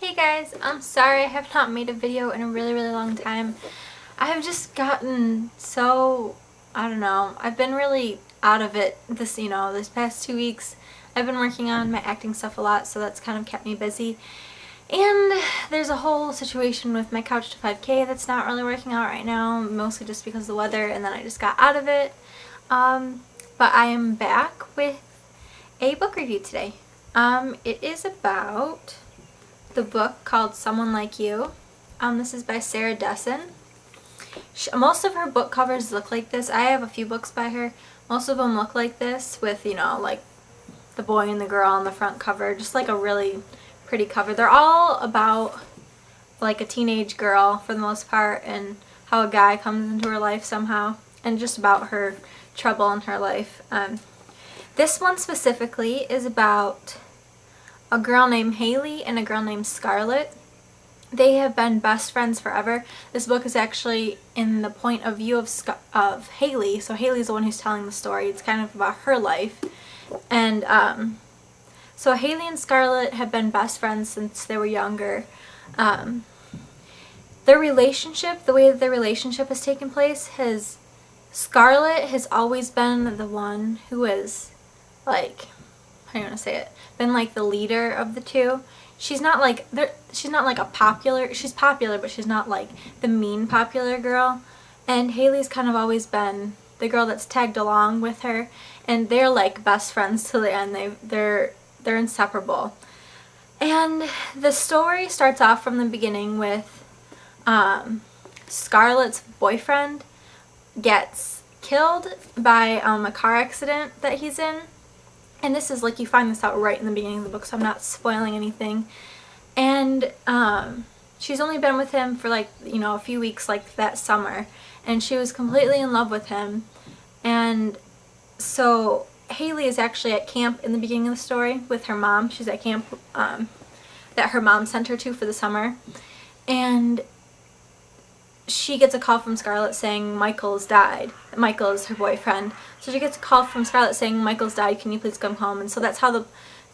Hey guys, I'm sorry I have not made a video in a really long time. I have just gotten so, I don't know, I've been really out of it this past 2 weeks. I've been working on my acting stuff a lot, so that's kind of kept me busy. And there's a whole situation with my Couch to 5K that's not really working out right now, mostly just because of the weather, and then I just got out of it. But I am back with a book review today. It is about the book called Someone Like You. This is by Sarah Dessen. Most of her book covers look like this. I have a few books by her. Most of them look like this with, like the boy and the girl on the front cover. Just like a really pretty cover. They're all about like a teenage girl for the most part and how a guy comes into her life somehow and just about her trouble in her life. This one specifically is about a girl named Haley and a girl named Scarlett. They have been best friends forever. This book is actually in the point of view of Haley, so Haley's the one who's telling the story. It's kind of about her life. And so Haley and Scarlett have been best friends since they were younger. Their relationship, the way that their relationship has taken place, Scarlett has always been the one who is like, how do you want to say it? Been like the leader of the two. She's not like she's popular, but she's not like the mean popular girl. And Haley's kind of always been the girl that's tagged along with her, and they're like best friends till the end. They're inseparable. And the story starts off from the beginning with Scarlett's boyfriend gets killed by a car accident that he's in. And this is like, you find this out right in the beginning of the book, so I'm not spoiling anything. And she's only been with him for like, a few weeks, like that summer. And she was completely in love with him. And so Haley is actually at camp in the beginning of the story with her mom. She's at camp that her mom sent her to for the summer. And she gets a call from Scarlett saying Michael's died. Michael is her boyfriend. So she gets a call from Scarlett saying Michael's died, can you please come home? And so that's how the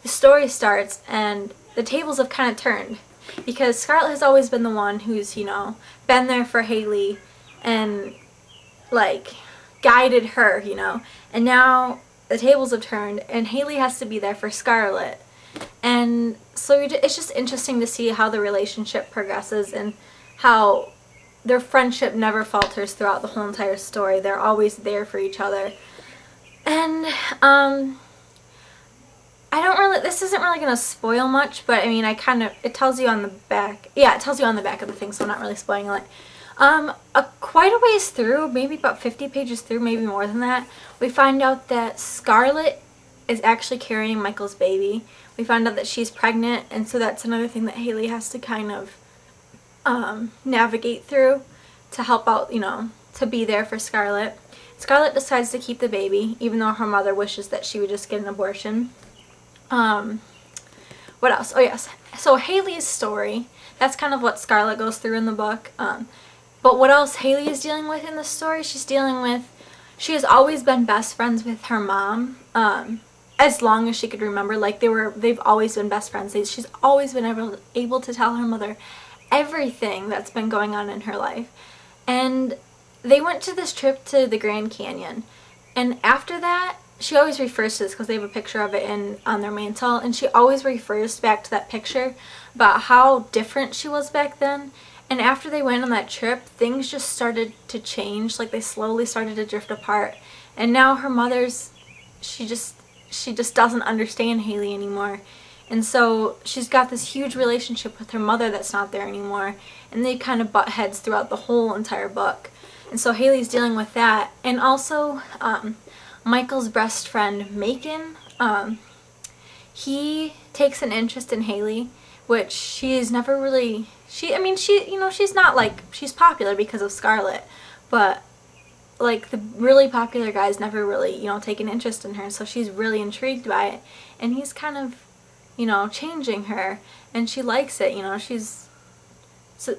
story starts, and the tables have kind of turned. Because Scarlett has always been the one who's, been there for Haley and, like, guided her, And now the tables have turned, and Haley has to be there for Scarlett. And so it's just interesting to see how the relationship progresses and how their friendship never falters throughout the whole entire story. They're always there for each other. And this isn't really going to spoil much, but I mean, it tells you on the back. Yeah, it tells you on the back of the thing, so I'm not really spoiling it. Quite a ways through, maybe about 50 pages through, maybe more than that, we find out that Scarlett is actually carrying Michael's baby. We find out that she's pregnant, and so that's another thing that Haley has to kind of navigate through to help out, to be there for Scarlett. Scarlett decides to keep the baby, even though her mother wishes that she would just get an abortion. What else? Oh yes. So Haley's story, that's kind of what Scarlett goes through in the book. But what else Haley is dealing with in the story? She has always been best friends with her mom, as long as she could remember. Like they've always been best friends. She's always been able to tell her mother everything that's been going on in her life. And they went to this trip to the Grand Canyon, and after that, she always refers to this because they have a picture of it on their mantle, and she always refers back to that picture about how different she was back then. And after they went on that trip, things just started to change. Like they slowly started to drift apart, and now her mother's she just doesn't understand Haley anymore. And so she's got this huge relationship with her mother that's not there anymore, and they kind of butt heads throughout the whole entire book. And so Haley's dealing with that. And also Michael's best friend Macon, he takes an interest in Haley, which she's never really, she's not like, she's popular because of Scarlett, but like the really popular guys never really, take an interest in her, so she's really intrigued by it. And he's kind of, changing her, and she likes it, so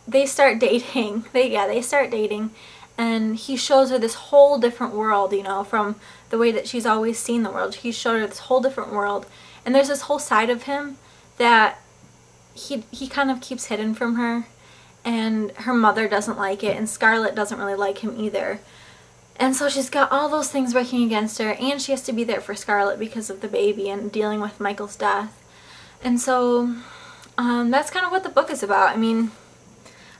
they start dating. They start dating, and he shows her this whole different world, from the way that she's always seen the world. He showed her this whole different world, and there's this whole side of him that he kind of keeps hidden from her, and her mother doesn't like it, and Scarlet doesn't really like him either. And so she's got all those things working against her, and she has to be there for Scarlet because of the baby and dealing with Michael's death. And so that's kind of what the book is about. I mean,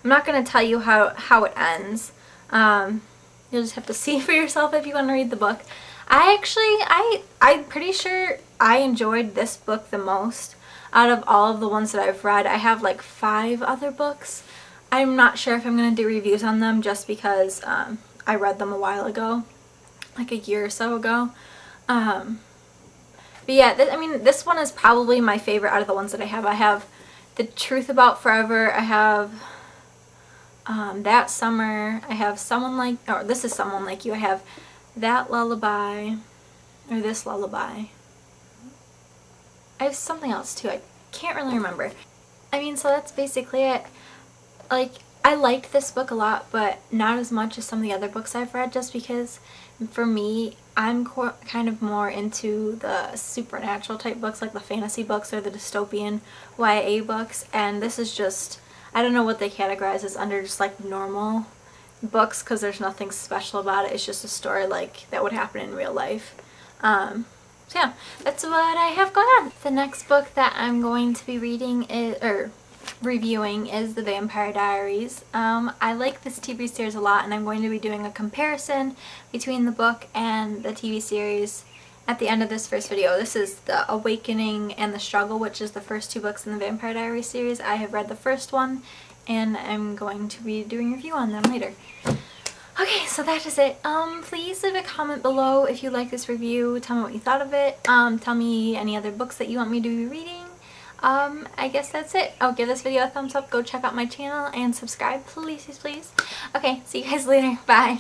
I'm not going to tell you how it ends. You'll just have to see for yourself if you want to read the book. I'm pretty sure I enjoyed this book the most out of all of the ones that I've read. I have like 5 other books. I'm not sure if I'm going to do reviews on them just because I read them a while ago, like a year or so ago. But yeah, I mean, this one is probably my favorite out of the ones that I have. I have The Truth About Forever. I have That Summer. I have Someone Like, or This Is Someone Like You. I have That Lullaby, or This Lullaby. I have something else too. I can't really remember. I mean, so that's basically it. Like, I liked this book a lot, but not as much as some of the other books I've read, just because for me, I'm kind of more into the supernatural type books, like the fantasy books or the dystopian YA books, and this is just, I don't know what they categorize as under, just like normal books, because there's nothing special about it. It's just a story like that would happen in real life. So yeah, that's what I have going on. The next book that I'm going to be reading reviewing is The Vampire Diaries. I like this TV series a lot, and I'm going to be doing a comparison between the book and the TV series at the end of this first video. This is The Awakening and The Struggle, which is the first 2 books in the Vampire Diaries series. I have read the first one, and I'm going to be doing a review on them later. Okay, so that is it. Please leave a comment below if you like this review. Tell me what you thought of it. Tell me any other books that you want me to be reading. I guess that's it. Oh, give this video a thumbs up. Go check out my channel and subscribe, please, please. Okay, see you guys later. Bye.